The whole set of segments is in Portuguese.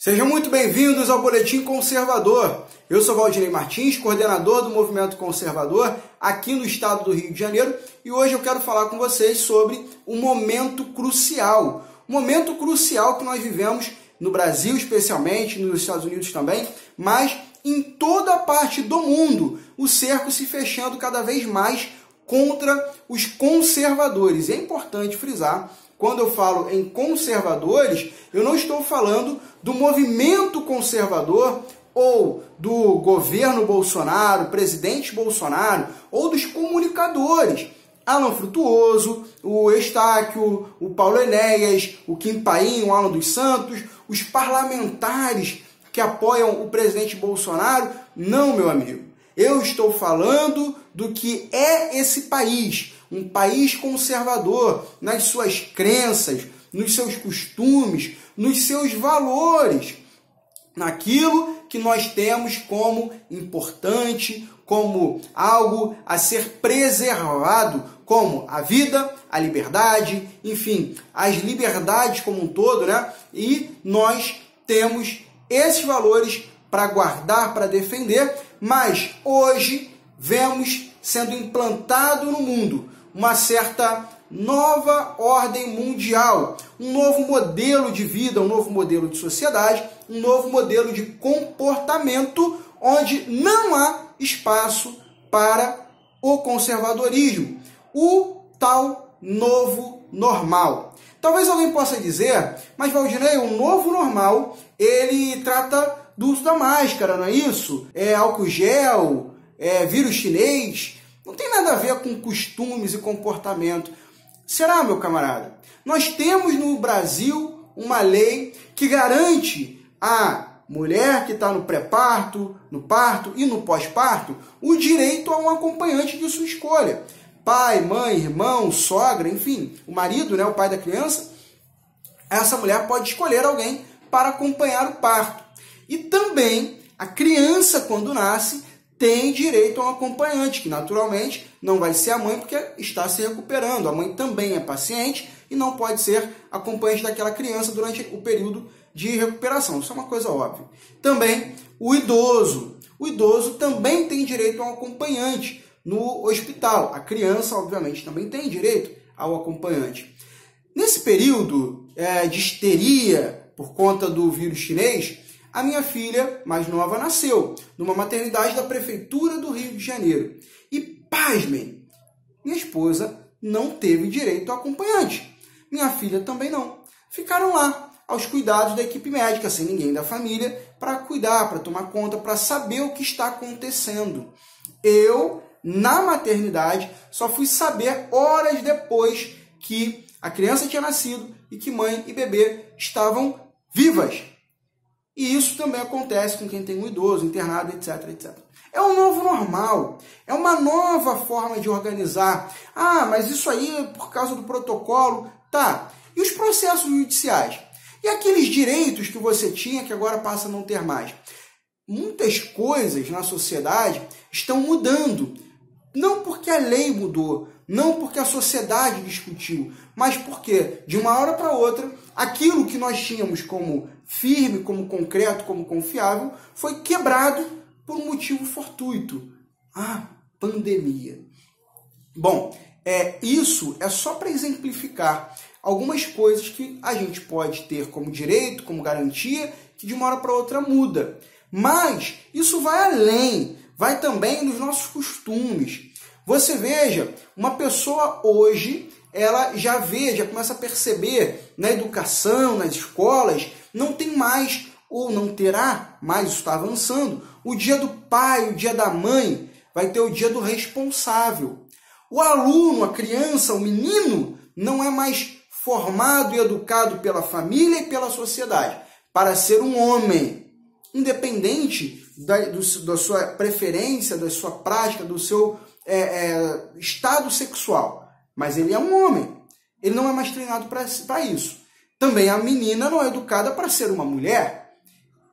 Sejam muito bem-vindos ao Boletim Conservador. Eu sou Valdinei Martins, coordenador do Movimento Conservador aqui no estado do Rio de Janeiro, e hoje eu quero falar com vocês sobre um momento crucial. Um momento crucial que nós vivemos no Brasil, especialmente, nos Estados Unidos também, mas em toda a parte do mundo, o cerco se fechando cada vez mais contra os conservadores. E é importante frisar, quando eu falo em conservadores, eu não estou falando do movimento conservador ou do governo Bolsonaro, presidente Bolsonaro, ou dos comunicadores. Alan Frutuoso, o Eustáquio, o Paulo Enéas, o Kim Paim, o Alan dos Santos, os parlamentares que apoiam o presidente Bolsonaro. Não, meu amigo. Eu estou falando do que é esse país, um país conservador nas suas crenças, nos seus costumes, nos seus valores, naquilo que nós temos como importante, como algo a ser preservado, como a vida, a liberdade, enfim, as liberdades como um todo, né? E nós temos esses valores para guardar, para defender, mas hoje vemos sendo implantado no mundo uma certa nova ordem mundial, um novo modelo de vida, um novo modelo de sociedade, um novo modelo de comportamento, onde não há espaço para o conservadorismo, o tal novo normal. Talvez alguém possa dizer, mas Valdinei, o novo normal, ele trata do uso da máscara, não é isso? É álcool gel, é vírus chinês, não tem nada a ver com costumes e comportamento. Será, meu camarada? Nós temos no Brasil uma lei que garante à mulher que está no pré-parto, no parto e no pós-parto o direito a um acompanhante de sua escolha. Pai, mãe, irmão, sogra, enfim, o marido, né, o pai da criança. Essa mulher pode escolher alguém para acompanhar o parto. E também a criança, quando nasce, tem direito a um acompanhante, que naturalmente não vai ser a mãe porque está se recuperando. A mãe também é paciente e não pode ser acompanhante daquela criança durante o período de recuperação. Isso é uma coisa óbvia. Também o idoso. O idoso também tem direito a um acompanhante no hospital. A criança, obviamente, também tem direito ao acompanhante. Nesse período de histeria por conta do vírus chinês, a minha filha mais nova nasceu numa maternidade da Prefeitura do Rio de Janeiro. E, pasmem, minha esposa não teve direito ao acompanhante. Minha filha também não. Ficaram lá, aos cuidados da equipe médica, sem ninguém da família, para cuidar, para tomar conta, para saber o que está acontecendo. Eu, na maternidade, só fui saber horas depois que a criança tinha nascido e que mãe e bebê estavam vivas. E isso também acontece com quem tem um idoso, internado, etc, etc. É um novo normal, é uma nova forma de organizar. Ah, mas isso aí é por causa do protocolo. Tá, e os processos judiciais? E aqueles direitos que você tinha que agora passa a não ter mais? Muitas coisas na sociedade estão mudando. Não porque a lei mudou, não porque a sociedade discutiu, mas porque, de uma hora para outra, aquilo que nós tínhamos como firme, como concreto, como confiável, foi quebrado por um motivo fortuito. A pandemia. Bom, isso é só para exemplificar algumas coisas que a gente pode ter como direito, como garantia, que de uma hora para outra muda. Mas isso vai além, vai também nos nossos costumes. Você veja, uma pessoa hoje, ela já começa a perceber na educação, nas escolas, não tem mais, ou não terá mais, isso está avançando, o dia do pai, o dia da mãe, vai ter o dia do responsável. O aluno, a criança, o menino, não é mais formado e educado pela família e pela sociedade para ser um homem, independente da sua preferência, da sua prática, do seu estado sexual. Mas ele é um homem, ele não é mais treinado para isso. Também a menina não é educada para ser uma mulher,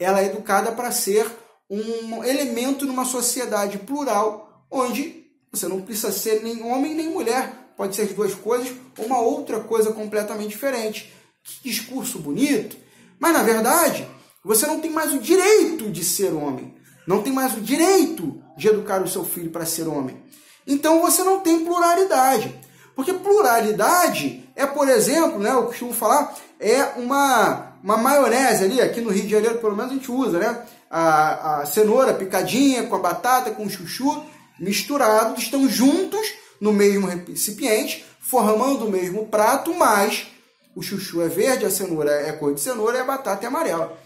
ela é educada para ser um elemento numa sociedade plural, onde você não precisa ser nem homem nem mulher, pode ser as duas coisas ou uma outra coisa completamente diferente. Que discurso bonito! Mas, na verdade, Você não tem mais o direito de ser homem. Não tem mais o direito de educar o seu filho para ser homem. Então você não tem pluralidade. Porque pluralidade é, por exemplo, né, eu costumo falar, é uma maionese ali, aqui no Rio de Janeiro pelo menos a gente usa, né? A cenoura picadinha com a batata, com o chuchu, misturados, estão juntos no mesmo recipiente, formando o mesmo prato, mas o chuchu é verde, a cenoura é cor de cenoura e a batata é amarela.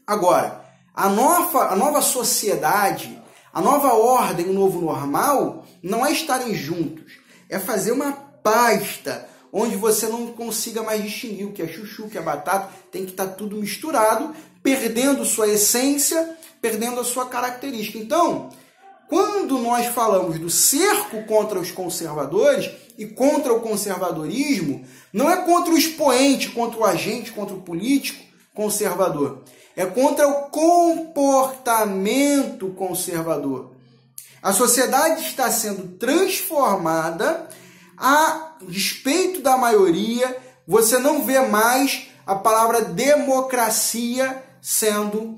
Agora, a nova sociedade, a nova ordem, o novo normal, não é estarem juntos, é fazer uma pasta onde você não consiga mais distinguir o que é chuchu, o que é batata, tem que estar tudo misturado, perdendo sua essência, perdendo a sua característica. Então, quando nós falamos do cerco contra os conservadores e contra o conservadorismo, não é contra o expoente, contra o agente, contra o político conservador. É contra o comportamento conservador. A sociedade está sendo transformada a despeito da maioria. Você não vê mais a palavra democracia sendo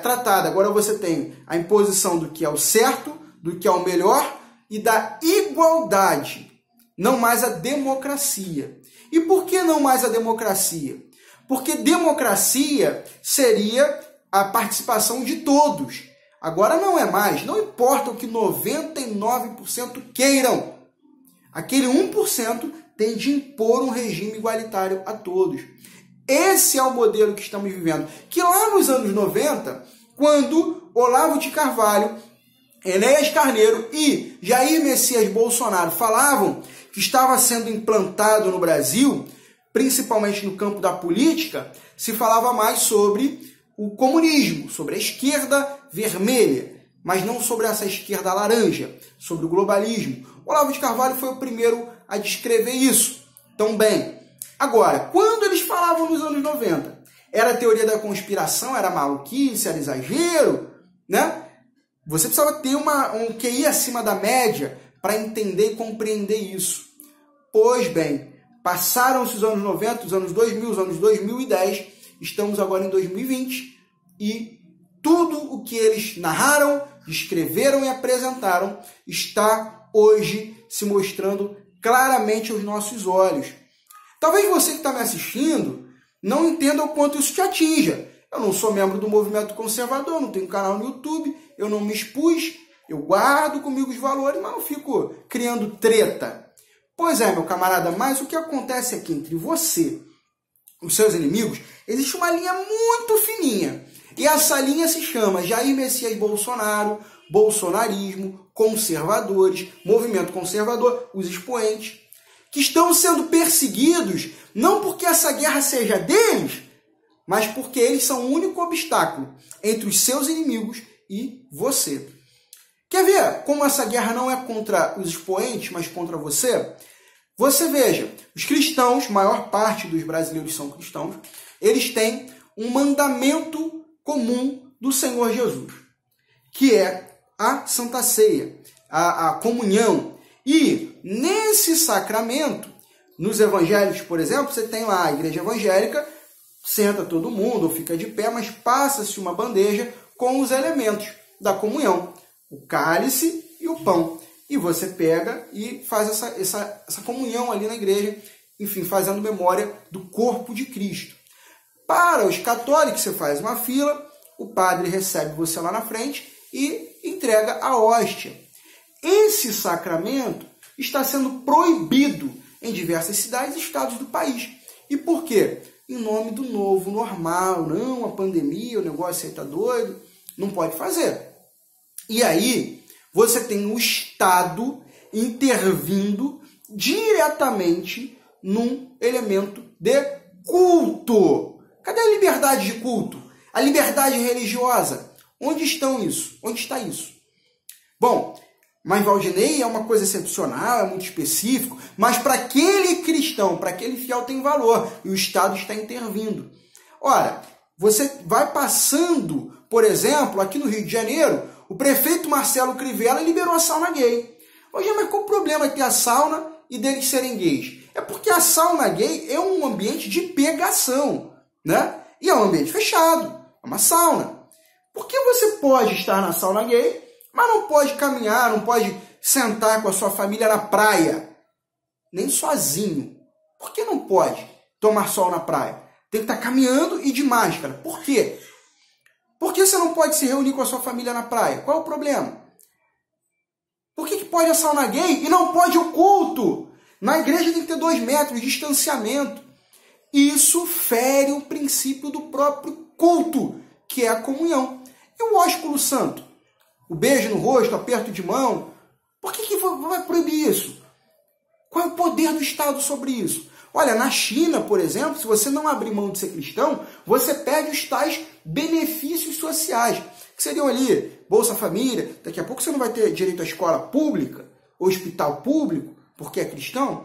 tratada. Agora você tem a imposição do que é o certo, do que é o melhor e da igualdade. Não mais a democracia. E por que não mais a democracia? Porque democracia seria a participação de todos. Agora não é mais. Não importa o que 99% queiram. Aquele 1% tem de impor um regime igualitário a todos. Esse é o modelo que estamos vivendo. Que lá nos anos 90, quando Olavo de Carvalho, Enéas Carneiro e Jair Messias Bolsonaro falavam que estava sendo implantado no Brasil, principalmente no campo da política, se falava mais sobre o comunismo, sobre a esquerda vermelha, mas não sobre essa esquerda laranja, sobre o globalismo. Olavo de Carvalho foi o primeiro a descrever isso tão bem. Agora, quando eles falavam nos anos 90, era teoria da conspiração, era maluquice, era exagero, né? Você precisava ter um QI acima da média para entender e compreender isso. Pois bem, passaram-se os anos 90, os anos 2000, os anos 2010, estamos agora em 2020 e tudo o que eles narraram, descreveram e apresentaram está hoje se mostrando claramente aos nossos olhos. Talvez você que está me assistindo não entenda o quanto isso te atinja. Eu não sou membro do movimento conservador, não tenho canal no YouTube, eu não me expus, eu guardo comigo os valores, mas não fico criando treta. Pois é, meu camarada, mas o que acontece aqui entre você e os seus inimigos, existe uma linha muito fininha. E essa linha se chama Jair Messias Bolsonaro, bolsonarismo, conservadores, movimento conservador, os expoentes, que estão sendo perseguidos não porque essa guerra seja deles, mas porque eles são o único obstáculo entre os seus inimigos e você. Quer ver como essa guerra não é contra os expoentes, mas contra você? Você veja, os cristãos, maior parte dos brasileiros são cristãos, eles têm um mandamento comum do Senhor Jesus, que é a Santa Ceia, a comunhão. E nesse sacramento, nos evangelhos, por exemplo, você tem lá a igreja evangélica, senta todo mundo ou fica de pé, mas passa-se uma bandeja com os elementos da comunhão, o cálice e o pão. E você pega e faz essa comunhão ali na igreja, enfim, fazendo memória do corpo de Cristo. Para os católicos, você faz uma fila, o padre recebe você lá na frente e entrega a hóstia. Esse sacramento está sendo proibido em diversas cidades e estados do país. E por quê? Em nome do novo normal. Não, a pandemia, o negócio aí está doido, não pode fazer. E aí, você tem o Estado intervindo diretamente num elemento de culto. Cadê a liberdade de culto? A liberdade religiosa? Onde estão isso? Onde está isso? Bom, mas Valdinei é uma coisa excepcional, é muito específico, mas para aquele cristão, para aquele fiel tem valor, e o Estado está intervindo. Ora, você vai passando, por exemplo, aqui no Rio de Janeiro, o prefeito Marcelo Crivella liberou a sauna gay. Hoje, mas qual o problema de ter a sauna e deles serem gays? É porque a sauna gay é um ambiente de pegação, né? E é um ambiente fechado, é uma sauna. Por que você pode estar na sauna gay, mas não pode caminhar, não pode sentar com a sua família na praia? Nem sozinho. Por que não pode tomar sol na praia? Tem que estar caminhando e de máscara. Por quê? Por que você não pode se reunir com a sua família na praia? Qual é o problema? Por que pode a sauna gay e não pode o culto? Na igreja tem que ter 2 metros de distanciamento. Isso fere o princípio do próprio culto, que é a comunhão. E o ósculo santo? O beijo no rosto, aperto de mão? Por que vai proibir isso? Qual é o poder do Estado sobre isso? Olha, na China, por exemplo, se você não abrir mão de ser cristão, você perde os tais benefícios sociais, que seriam ali Bolsa Família. Daqui a pouco você não vai ter direito à escola pública, hospital público, porque é cristão.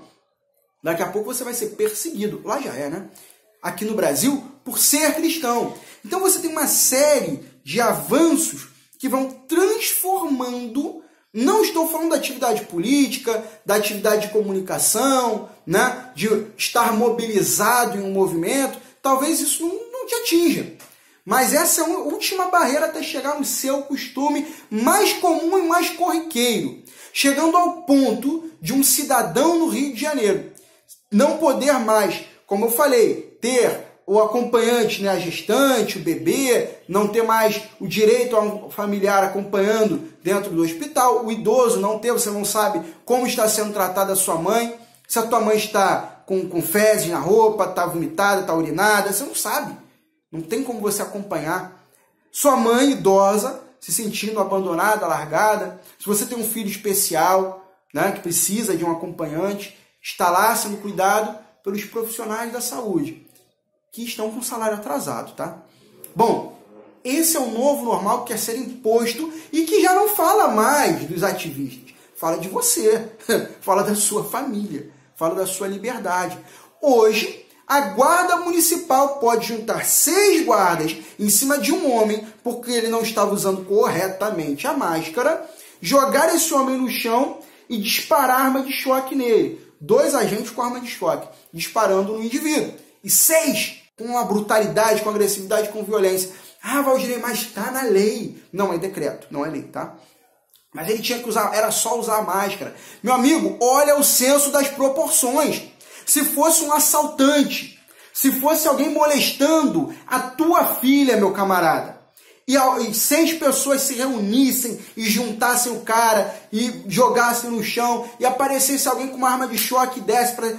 Daqui a pouco você vai ser perseguido. Lá já é, né? Aqui no Brasil, por ser cristão. Então você tem uma série de avanços que vão transformando. Não estou falando da atividade política, da atividade de comunicação, né? De estar mobilizado em um movimento. Talvez isso não te atinja. Mas essa é a última barreira até chegar no seu costume mais comum e mais corriqueiro. Chegando ao ponto de um cidadão no Rio de Janeiro não poder mais, como eu falei, ter o acompanhante, né, a gestante, o bebê, não ter mais o direito a um familiar acompanhando dentro do hospital, o idoso não ter, você não sabe como está sendo tratada a sua mãe, se a tua mãe está com fezes na roupa, está vomitada, está urinada, você não sabe, não tem como você acompanhar. Sua mãe idosa se sentindo abandonada, largada, se você tem um filho especial, né, que precisa de um acompanhante, está lá sendo cuidado pelos profissionais da saúde, que estão com salário atrasado, tá? Bom, esse é o novo normal que quer ser imposto e que já não fala mais dos ativistas. Fala de você, fala da sua família, fala da sua liberdade. Hoje, a guarda municipal pode juntar 6 guardas em cima de um homem porque ele não estava usando corretamente a máscara, jogar esse homem no chão e disparar arma de choque nele. 2 agentes com arma de choque, disparando no indivíduo. E 6 com uma brutalidade, com agressividade, com violência. Ah, Valdir, mas está na lei. Não, é decreto, não é lei, tá? Mas ele tinha que usar, era só usar a máscara. Meu amigo, olha o senso das proporções. Se fosse um assaltante, se fosse alguém molestando a tua filha, meu camarada, e 6 pessoas se reunissem e juntassem o cara e jogassem no chão e aparecesse alguém com uma arma de choque e desse para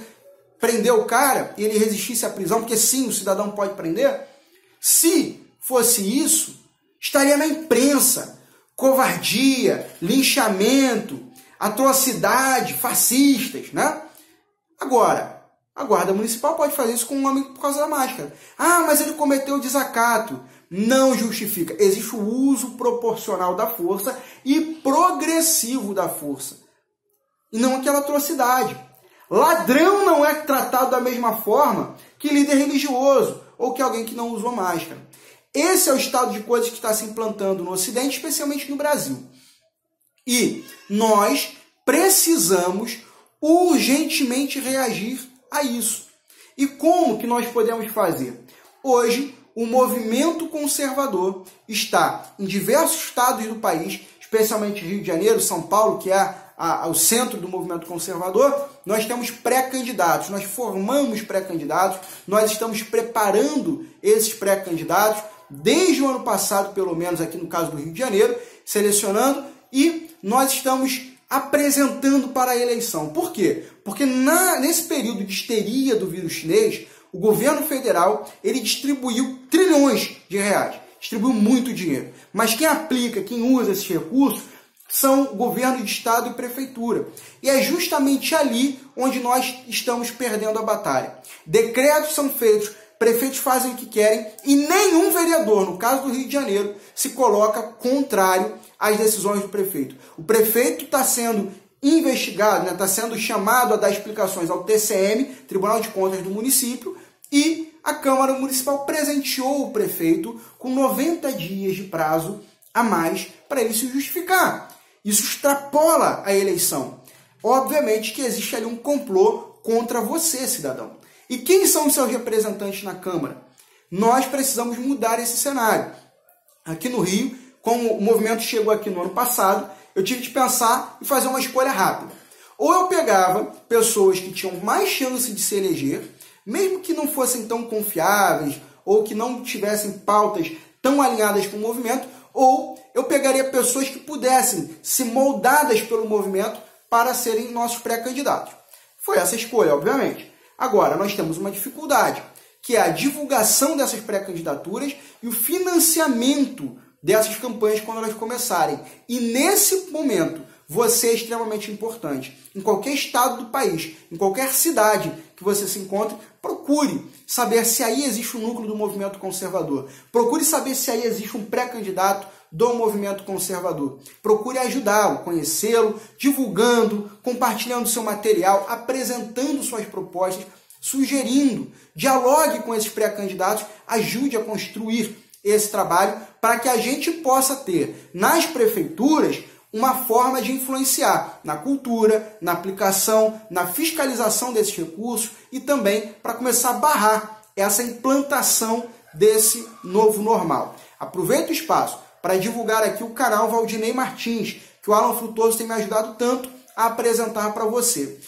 prender o cara e ele resistisse à prisão, porque sim, o cidadão pode prender. Se fosse isso, estaria na imprensa. Covardia, linchamento, atrocidade, fascistas, né? Agora, a guarda municipal pode fazer isso com um homem por causa da máscara. Ah, mas ele cometeu desacato. Não justifica. Existe o uso proporcional da força e progressivo da força. E não aquela atrocidade. Ladrão não é tratado da mesma forma que líder religioso ou que alguém que não usou máscara. Esse é o estado de coisas que está se implantando no Ocidente, especialmente no Brasil. E nós precisamos urgentemente reagir a isso. E como que nós podemos fazer? Hoje, o movimento conservador está em diversos estados do país, especialmente Rio de Janeiro, São Paulo, que é o centro do movimento conservador. Nós temos pré-candidatos, nós formamos pré-candidatos, nós estamos preparando esses pré-candidatos desde o ano passado, pelo menos aqui no caso do Rio de Janeiro, selecionando, e nós estamos apresentando para a eleição. Por quê? Porque nesse período de histeria do vírus chinês, o governo federal ele distribuiu trilhões de reais, distribuiu muito dinheiro. Mas quem aplica, quem usa esses recursos, são governo de estado e prefeitura. E é justamente ali onde nós estamos perdendo a batalha. Decretos são feitos, prefeitos fazem o que querem e nenhum vereador, no caso do Rio de Janeiro, se coloca contrário às decisões do prefeito. O prefeito está sendo investigado, está sendo chamado a dar explicações ao TCM, Tribunal de Contas do município, e a Câmara Municipal presenteou o prefeito com 90 dias de prazo a mais para ele se justificar. Isso extrapola a eleição. Obviamente que existe ali um complô contra você, cidadão. E quem são os seus representantes na Câmara? Nós precisamos mudar esse cenário. Aqui no Rio, como o movimento chegou aqui no ano passado, eu tive de pensar e fazer uma escolha rápida. Ou eu pegava pessoas que tinham mais chance de se eleger, mesmo que não fossem tão confiáveis ou que não tivessem pautas tão alinhadas com o movimento, ou eu pegaria pessoas que pudessem ser moldadas pelo movimento para serem nossos pré-candidatos. Foi essa a escolha, obviamente. Agora, nós temos uma dificuldade, que é a divulgação dessas pré-candidaturas e o financiamento dessas campanhas quando elas começarem. E nesse momento, você é extremamente importante. Em qualquer estado do país, em qualquer cidade que você se encontre, procure saber se aí existe um núcleo do movimento conservador. Procure saber se aí existe um pré-candidato do movimento conservador. Procure ajudá-lo, conhecê-lo, divulgando, compartilhando seu material, apresentando suas propostas, sugerindo. Dialogue com esses pré-candidatos, ajude a construir esse trabalho para que a gente possa ter nas prefeituras uma forma de influenciar na cultura, na aplicação, na fiscalização desses recursos e também para começar a barrar essa implantação desse novo normal. Aproveito o espaço para divulgar aqui o canal Valdinei Martins, que o Alan Frutuoso tem me ajudado tanto a apresentar para você.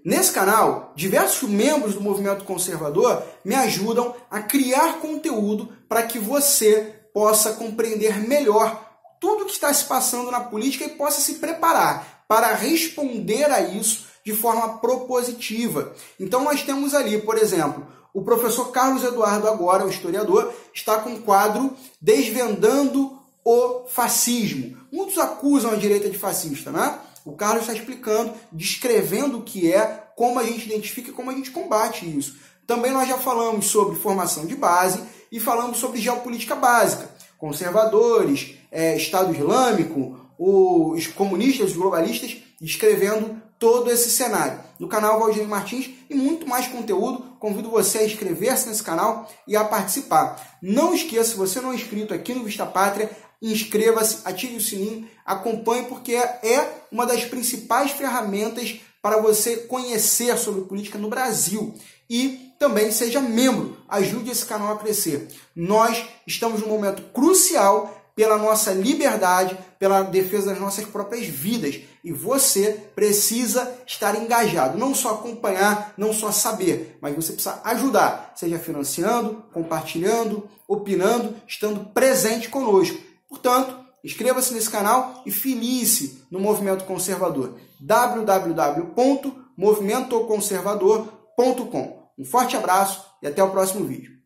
Nesse canal, diversos membros do movimento conservador me ajudam a criar conteúdo para que você possa compreender melhor tudo o que está se passando na política e possa se preparar para responder a isso de forma propositiva. Então nós temos ali, por exemplo, o professor Carlos Eduardo agora, o historiador, está com o quadro Desvendando o Fascismo. Muitos acusam a direita de fascista, né? O Carlos está explicando, descrevendo o que é, como a gente identifica e como a gente combate isso. Também nós já falamos sobre formação de base e falamos sobre geopolítica básica. Conservadores, Estado Islâmico, os comunistas, os globalistas, descrevendo todo esse cenário. No canal Valdinei Martins e muito mais conteúdo, convido você a inscrever-se nesse canal e a participar. Não esqueça, se você não é inscrito aqui no Vista Pátria, inscreva-se, ative o sininho, acompanhe, porque é uma das principais ferramentas para você conhecer sobre política no Brasil. E também seja membro, ajude esse canal a crescer. Nós estamos num momento crucial pela nossa liberdade, pela defesa das nossas próprias vidas. E você precisa estar engajado, não só acompanhar, não só saber, mas você precisa ajudar, seja financiando, compartilhando, opinando, estando presente conosco. Portanto, inscreva-se nesse canal e filie-se no Movimento Conservador. www.movimentoconservador.com. Um forte abraço e até o próximo vídeo.